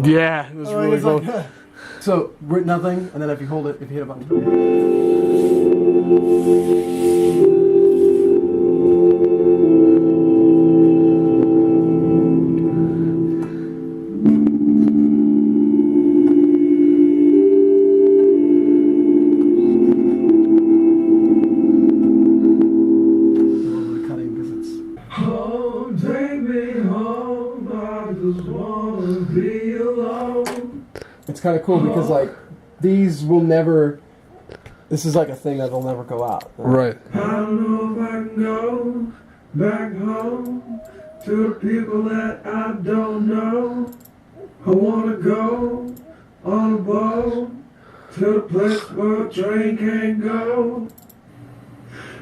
Yeah, it was really cool. Like, so nothing, and then if you hold it, if you hit a button. It's kind of cool because like these will never. This is like a thing that'll never go out. Right. I don't know if I can go back home to the people that I don't know. I wanna go on a boat to the place where a train can't go.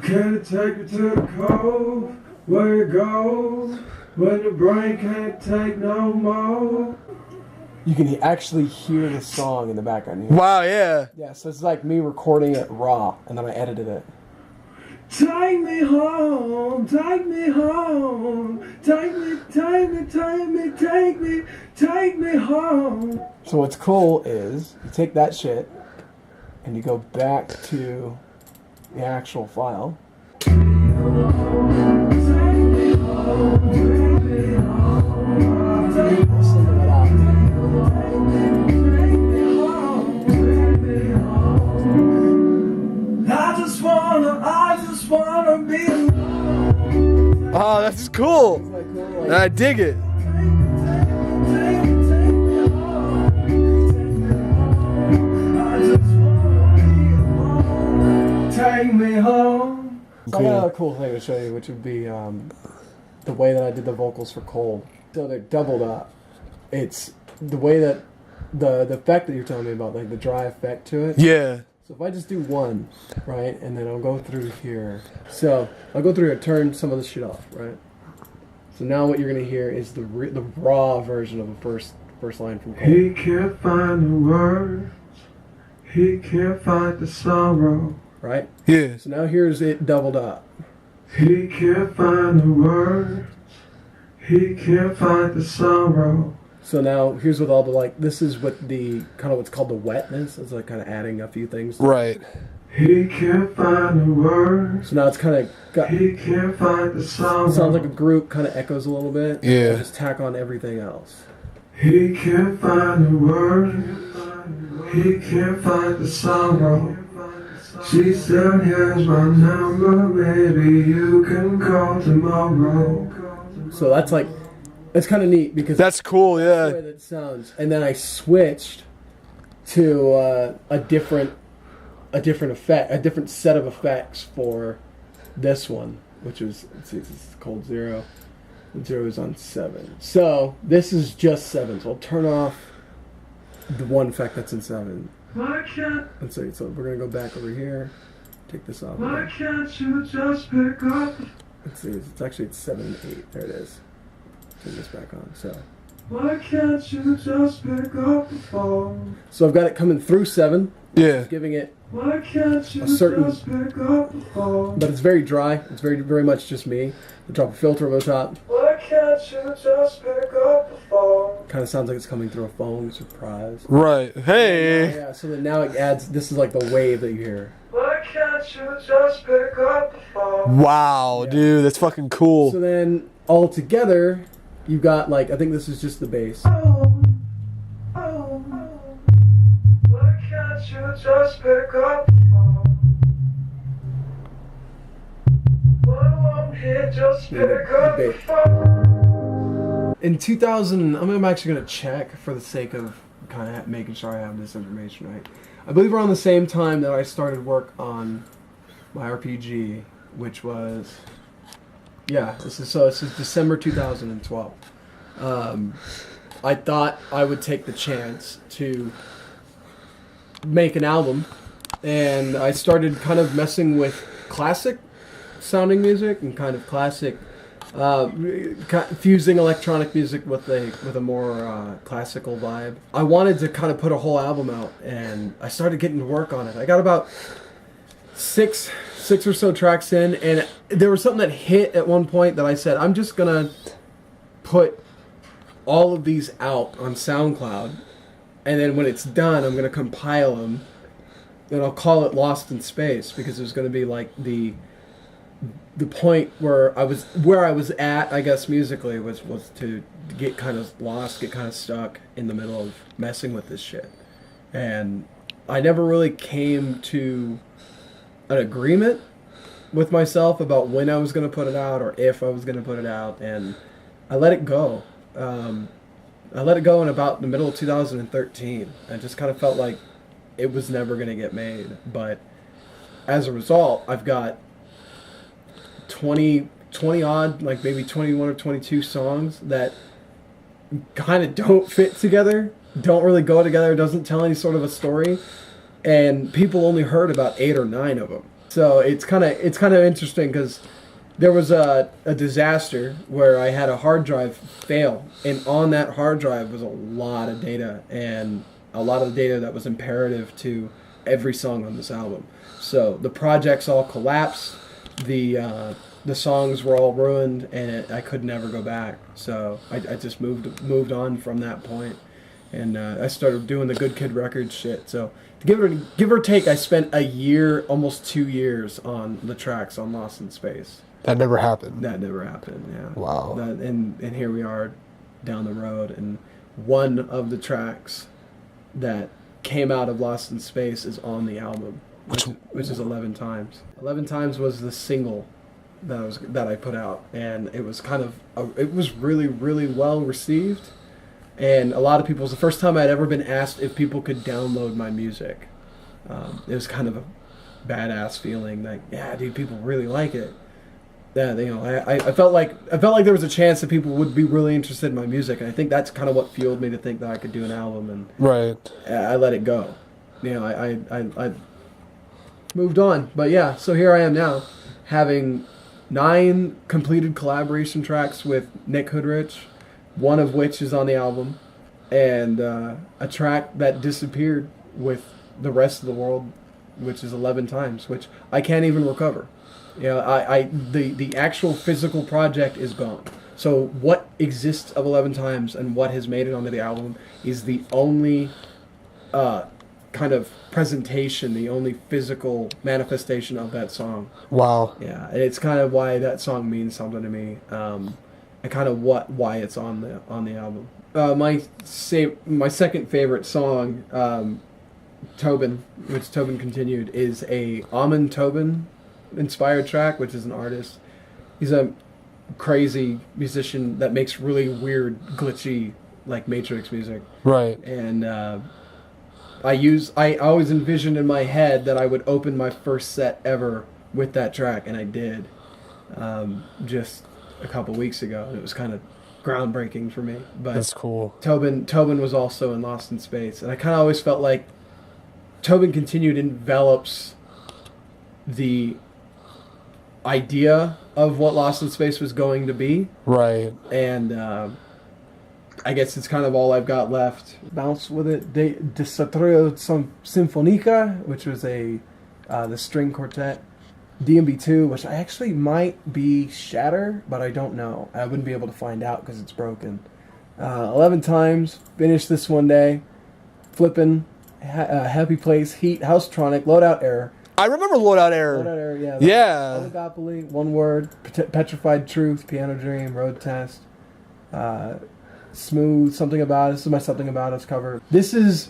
Can it take me to the cove where you go when your brain can't take no more? You can actually hear the song in the background. Wow, yeah. Yeah, so it's like me recording it raw, and then I edited it. Take me home, take me home, take me, take me, take me, take me, take me home. So what's cool is you take that shit and you go back to the actual file. Take me home, take me home, take me home. Send it out. I wanna be alone. Oh, that's cool. And I dig it. Take me home. So I got another cool thing to show you, which would be the way that I did the vocals for Cold. So they're doubled up. It's the way that the effect that you're telling me about, like the dry effect to it. Yeah. So if I just do one, right, and then I'll go through here. So I'll go through and turn some of this shit off, right? So now what you're gonna hear is the raw version of the first line from Cold. He can't find the words. He can't find the sorrow. Right? Yeah. So now here's it doubled up. He can't find the words. He can't find the sorrow. So now here's with all the like. This is what the kind of what's called the wetness. It's like kind of adding a few things. Right. He can't find the words. So now it's kind of got. He can't find the sorrow. Sounds like a group, kind of echoes a little bit. Yeah. Just tack on everything else. He can't find the words. He can't find the sorrow. She said, here's my number, maybe you can call tomorrow. So that's like, it's kind of neat because That's cool, the yeah. way that it sounds. And then I switched to a different effect, a different set of effects for this one, which is, let's see, this is Cold 0. 0 is on 7. So this is just 7. So I'll turn off the one effect that's in 7. Why can't, Let's see, so we're gonna go back over here, take this off. why can't you just pick up? Let's see, it's actually it's 7 and 8. There it is. Turn this back on. Why can't you just pick up the phone? So I've got it coming through 7, Yeah. giving it, Why can't you A certain- just pick up the phone? but it's very dry. It's very much just me. I drop a filter over the top. Why can't you just pick up the phone? Kind of sounds like it's coming through a phone. Surprise. Right. Hey. Yeah. So then now it adds. This is like the wave that you hear. Why can't you just pick up the phone? Wow, dude, that's fucking So cool. then all together, you've got like I think this is just the bass. Oh, oh, why can't you just pick up the phone? Why won't he just pick up the phone? In 2000, I'm actually going to check for the sake of kind of making sure I have this information right. I believe around the same time that I started work on my RPG, which was, yeah, this is December 2012. I thought I would take the chance to make an album, and I started kind of messing with classic sounding music and kind of classic fusing electronic music with a more classical vibe. I wanted to kind of put a whole album out, and I started getting to work on it. I got about six or so tracks in, and there was something that hit at one point that I said, I'm just gonna put all of these out on SoundCloud, and then when it's done, I'm going to compile them, and I'll call it Lost in Space, because it was going to be like the point where I was at, I guess, musically, was to get kind of lost, get kind of stuck in the middle of messing with this shit. And I never really came to an agreement with myself about when I was going to put it out or if I was going to put it out, and I let it go. I let it go in about the middle of 2013. I just kind of felt like it was never going to get made. But as a result, I've got 20 odd, like maybe 21 or 22 songs that kind of don't fit together, don't really go together, doesn't tell any sort of a story, and people only heard about 8 or 9 of them. So it's kind of interesting, because there was a disaster where I had a hard drive fail, and on that hard drive was a lot of data, and a lot of the data that was imperative to every song on this album. So the projects all collapsed, the songs were all ruined, and I could never go back. So I just moved on from that point, and I started doing the Good Kid Records shit. So to give or take, I spent a year, almost 2 years on the tracks on Lost in Space. That never happened. That never happened, yeah. Wow. And here we are down the road, and one of the tracks that came out of Lost in Space is on the album, which is 11 Times. 11 Times was the single that I put out, and it was it was really, really well received. And a lot of people, it was the first time I'd ever been asked if people could download my music. It was kind of a badass feeling, like, yeah, dude, people really like it. Yeah, you know, I felt like there was a chance that people would be really interested in my music, and I think that's kind of what fueled me to think that I could do an album. And right, I let it go. You know, I moved on. But yeah, so here I am now, having 9 completed collaboration tracks with Nick Hoodrich, one of which is on the album, and a track that disappeared with the rest of the world, which is 11 Times, which I can't even recover. You know, the actual physical project is gone. So what exists of 11 Times and what has made it onto the album is the only kind of presentation, the only physical manifestation of that song. Wow. Yeah, and it's kind of why that song means something to me, and kind of why it's on the album. My second favorite song, Tobin, which Tobin Continued, is a Amon Tobin inspired track, which is an artist. He's a crazy musician that makes really weird, glitchy, like Matrix music. Right. And I always envisioned in my head that I would open my first set ever with that track, and I did, just a couple weeks ago, and it was kind of groundbreaking for me. But that's cool. Tobin was also in Lost in Space, and I kind of always felt like Tobin Continued envelops the idea of what Lost in Space was going to be. Right. And I guess it's kind of all I've got left. Bounce with it. De Desatrio Sinfonica, which was the string quartet. DMB2, which I actually might be Shatter, but I don't know. I wouldn't be able to find out because it's broken. 11 Times. Finished this one day. Flippin'. Happy Place. Heat. Housetronic. Loadout Error. I remember Loadout Error. Loadout Error, yeah. Yeah. Oligopoly, One Word, Petrified Truth, Piano Dream, Road Test, Smooth, Something About Us. This is my Something About Us cover. This is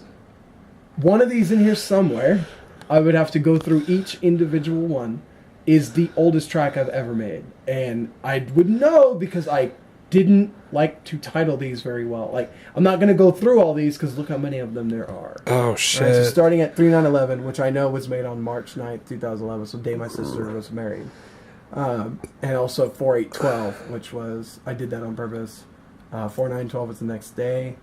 one of these in here somewhere. I would have to go through each individual one. Is the oldest track I've ever made. And I would know because I didn't like to title these very well. Like, I'm not going to go through all these because look how many of them there are. Oh, shit. Right, so starting at 3911, which I know was made on March 9th, 2011, so the day my sister was married. And also 4812, which was, I did that on purpose. 4912 was the next day.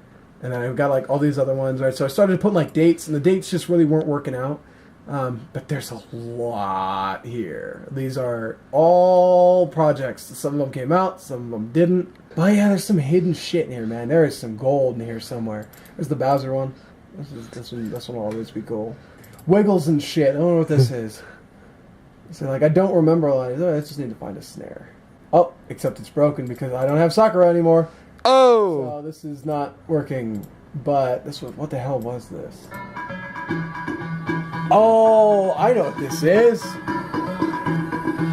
And then I've got like all these other ones, right? So I started putting like dates, and the dates just really weren't working out. But there's a lot here. These are all projects. Some of them came out, some of them didn't. But yeah, there's some hidden shit in here, man. There is some gold in here somewhere. There's the Bowser one. This one will always be cool. Wiggles and shit. I don't know what this is. So like, I don't remember a lot. I just need to find a snare. Oh, except it's broken because I don't have Sakura anymore. Oh. So this is not working. But this was, what the hell was this? Oh, I know what this is.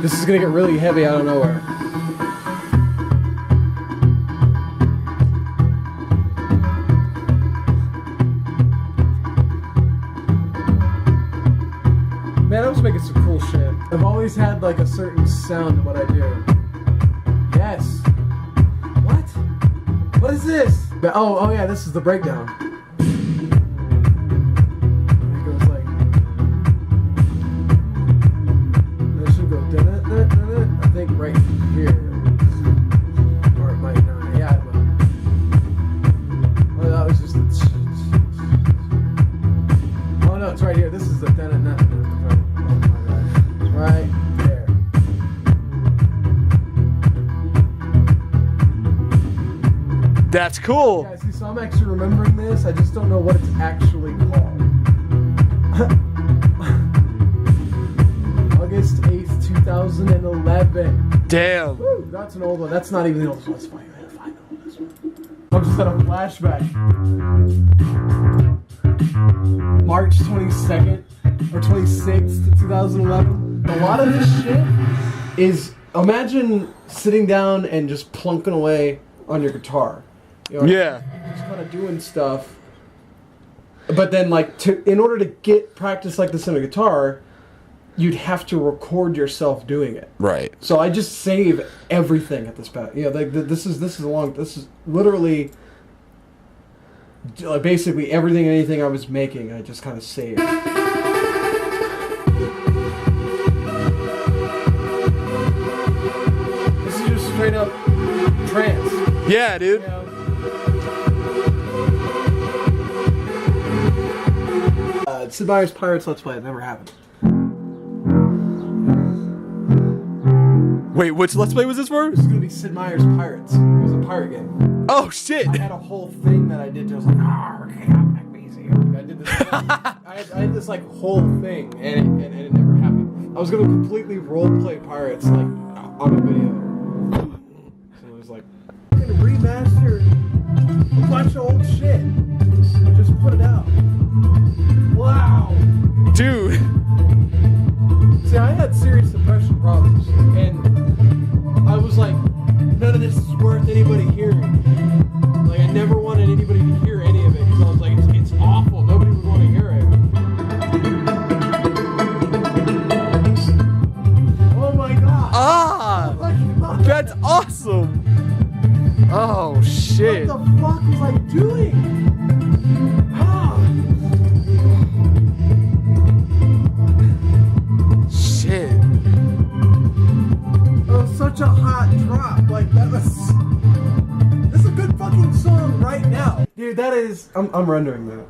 This is gonna get really heavy out of nowhere. Man, I was making some cool shit. I've always had like a certain sound to what I do. Yes. What? What is this? Oh yeah, this is the breakdown. It goes like, it should go I think right here. Or it might not. Yeah, it will. Oh, that was just. Oh no, it's right here. This is the right there. That's cool. Yeah, see, so I'm actually remembering this. I just don't know what it's actually called. August 8th, 2011. Damn. Woo, that's an old one. That's not even the oldest one. Let's find the oldest one. I'm just at a flashback. March 22nd or 26th, 2011. A lot of this shit is, imagine sitting down and just plunking away on your guitar. You know, Yeah. just kind of doing stuff. But then, like, in order to get practice like this on a guitar, you'd have to record yourself doing it. Right. So I just save everything at this point. You know, like this is literally basically anything I was making. I just kind of saved. This is just straight up trance. Yeah, dude. You know? Sid Meier's Pirates Let's Play. It never happened. Wait, which Let's Play was this for? This is gonna be Sid Meier's Pirates. It was a pirate game. Oh, shit. I had a whole thing that I did. I was like, I did this. I had this like whole thing, and it never happened. I was gonna completely roleplay pirates like on a video. So it was like, I'm gonna remaster a bunch of old shit. Just put it out. Wow. Dude. See, I had serious depression problems, and I was like, none of this is worth anybody hearing. Like, I never wanted anybody to hear any of it, because I was like, it's awful. Nobody would want to hear it. Oh my god. Ah! That's awesome! Oh, shit. What the fuck was I doing? Ah. Shit. It was such a hot drop. Like, this is a good fucking song right now. Dude, that is... I'm rendering that.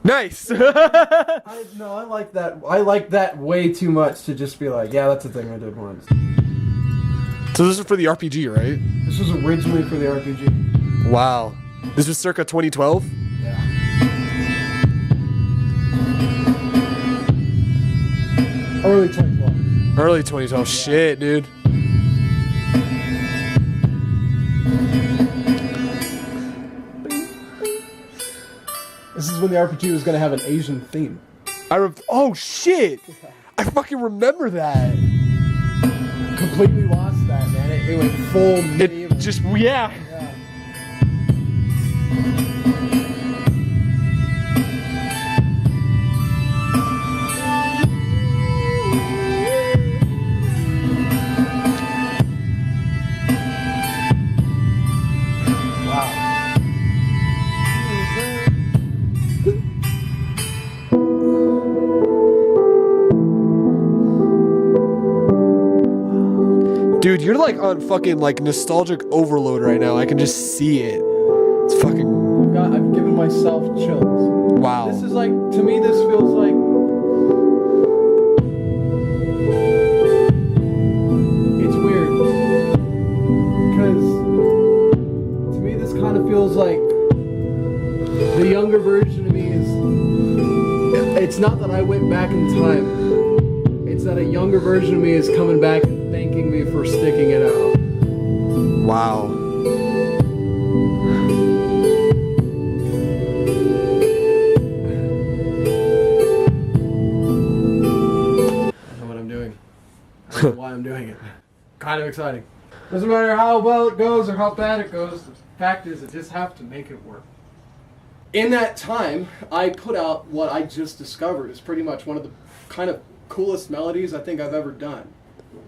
Nice! I like that. I like that way too much to just be like, yeah, that's a thing I did once. So this is for the RPG, right? This was originally for the RPG. Wow. This was circa 2012? Yeah. Early 2012. Early 2012. Shit, dude. This is when the RPG was going to have an Asian theme. Oh, shit! I fucking remember that. Completely lost that, man. It went full medieval. It just, yeah. Yeah. Dude, you're like on fucking like nostalgic overload right now. I can just see it. It's fucking... I've given myself chills. Wow. This is like, to me, this feels like... It's weird. Because, to me, this kind of feels like the younger version of me is... It's not that I went back in time. It's that a younger version of me is coming back and thanking me for sticking it out. Wow. exciting. Doesn't matter how well it goes or how bad it goes. The fact is, I just have to make it work. In that time, I put out what I just discovered is pretty much one of the kind of coolest melodies I think I've ever done.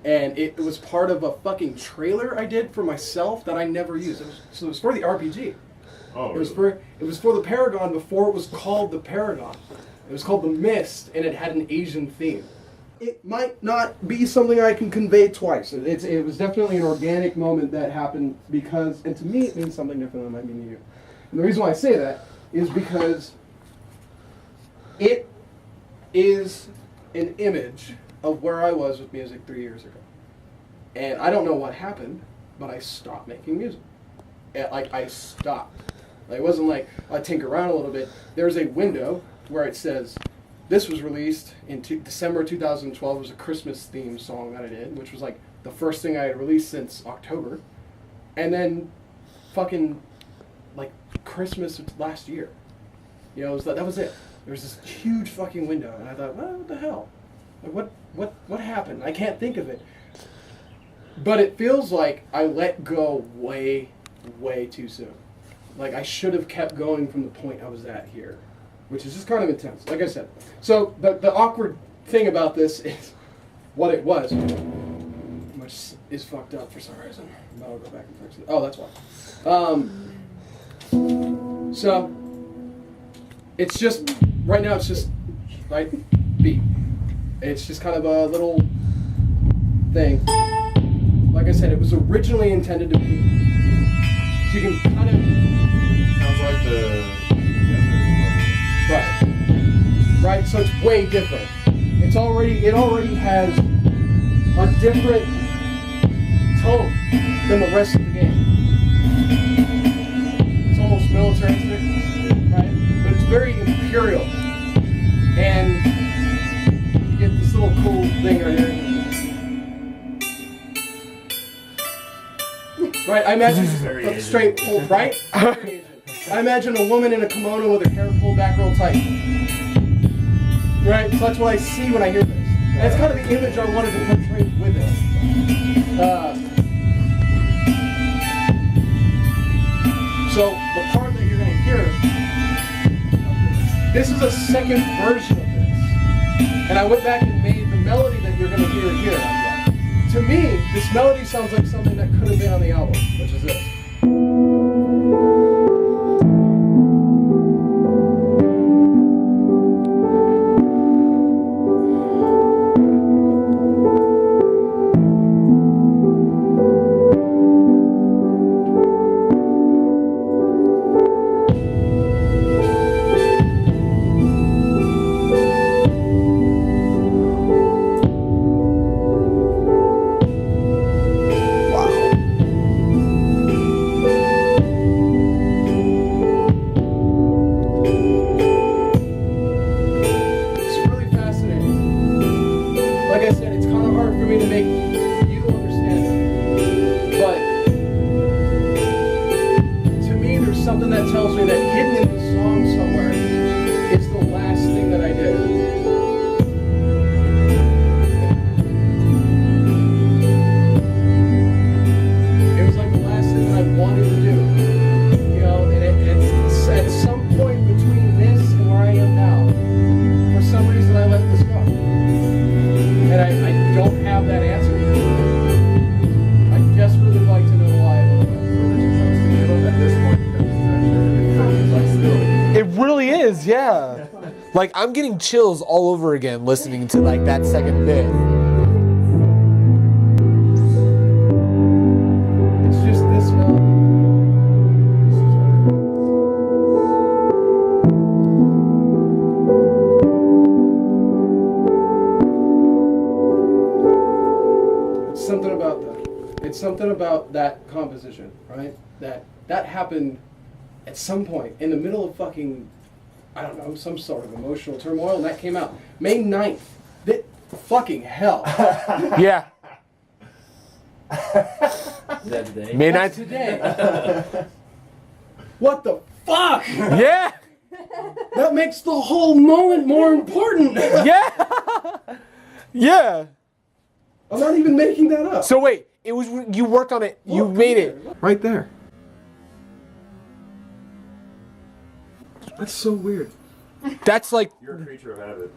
And it was part of a fucking trailer I did for myself that I never used. So it was for the RPG. Oh, It was for the Paragon before it was called the Paragon. It was called the Mist, and it had an Asian theme. It might not be something I can convey twice. It was definitely an organic moment that happened because, and to me it means something different than it might mean to you. And the reason why I say that is because it is an image of where I was with music 3 years ago. And I don't know what happened, but I stopped making music. Like, I stopped. Like, it wasn't like I tinker around a little bit. There's a window where it says, this was released in December 2012. It was a Christmas theme song that I did, which was like the first thing I had released since October. And then fucking like Christmas last year. You know, that was it. There was this huge fucking window, and I thought, well, what the hell? Like, what happened? I can't think of it. But it feels like I let go way, way too soon. Like, I should have kept going from the point I was at here, which is just kind of intense, like I said. So the awkward thing about this is what it was, which is fucked up for some reason. I'll go back and fix it. Oh, that's why. So it's just, right now it's just, right, beat. It's just kind of a little thing. Like I said, it was originally intended to be, so you can kind of... Sounds like the... Right. Right, so it's way different. It already has a different tone than the rest of the game. It's almost militaristic, right? But it's very imperial. And you get this little cool thing right here. Right, I imagine a straight pull, right? I imagine a woman in a kimono with her hair pulled back real tight. Right, so that's what I see when I hear this. And that's kind of the image I wanted to portray with it. So the part that you're going to hear, this is a second version of this. And I went back and made the melody that you're going to hear here. To me, this melody sounds like something that could have been on the album, which is this. Something that tells me that hidden in the song somewhere is the last thing that I did. It was like the last thing that I wanted to do. You know, and it's at some point between this and where I am now, for some reason I let this go. And I don't have that answer. I just really like to know why. At this point. It really is, yeah. Like, I'm getting chills all over again listening to, like, that second bit. It's just this melody. It's something about that. It's something about that composition, right? That happened at some point in the middle of fucking, I don't know, some sort of emotional turmoil, and that came out May 9th. Fucking hell. Yeah. Is that today? May That's 9th. today. What the fuck? Yeah. That makes the whole moment more important. Yeah. Yeah. I'm not even making that up. So wait, It was you worked on it. You made it. Right there. That's so weird. That's like You're a creature of habit.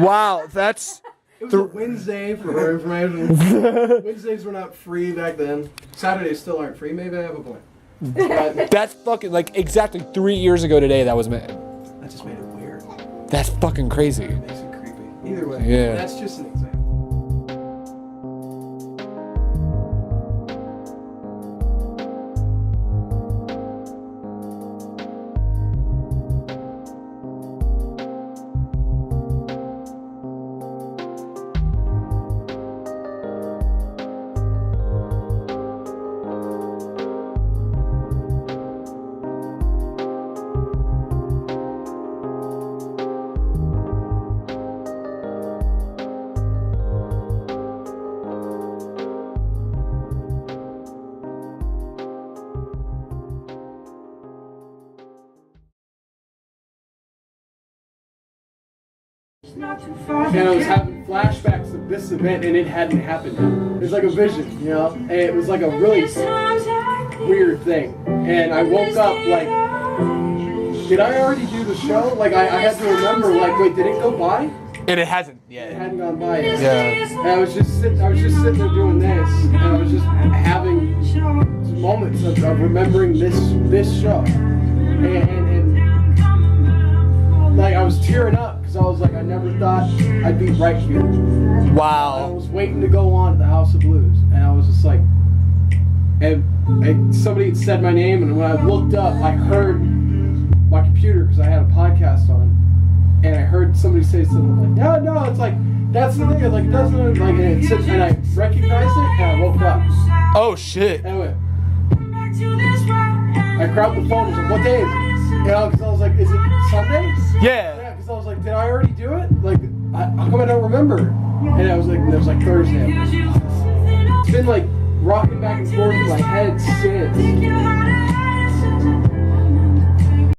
wow. That's It was a Wednesday for our information. Wednesdays were not free back then. Saturdays still aren't free. Maybe I have a point. But that's fucking like exactly 3 years ago today. That was made. that just made it weird. That's fucking crazy. Makes it creepy. Either way, Yeah. that's just an example. And I was having flashbacks of this event and it hadn't happened. It was like a vision, you know? And it was like a really weird thing. And I woke up like, did I already do the show? Like I had to remember, like, wait, did it go by? And it hasn't It yet. hadn't gone by yet. Yeah. And I was just sitting there doing this, and I was just having moments of remembering this show. And like I was tearing up because I was like, I never thought I'd be right here. I Wow. was waiting to go on to the House of Blues, and I was just like, and somebody had said my name, and when I looked up, I heard my computer because I had a podcast on, and I heard somebody say something like, "Yeah, no, it's like that's the thing." It's like it doesn't like, and it said, and I recognized it, and I woke up, Oh shit. and I went. I grabbed the phone and was like, "What day is it?" You know, because I was like, "Is it Sunday?" Yeah. Yeah, because I was like, did I already do it? Like, how come I don't remember? And I was like, it was like Thursday. It's been like rocking back and forth in my head since.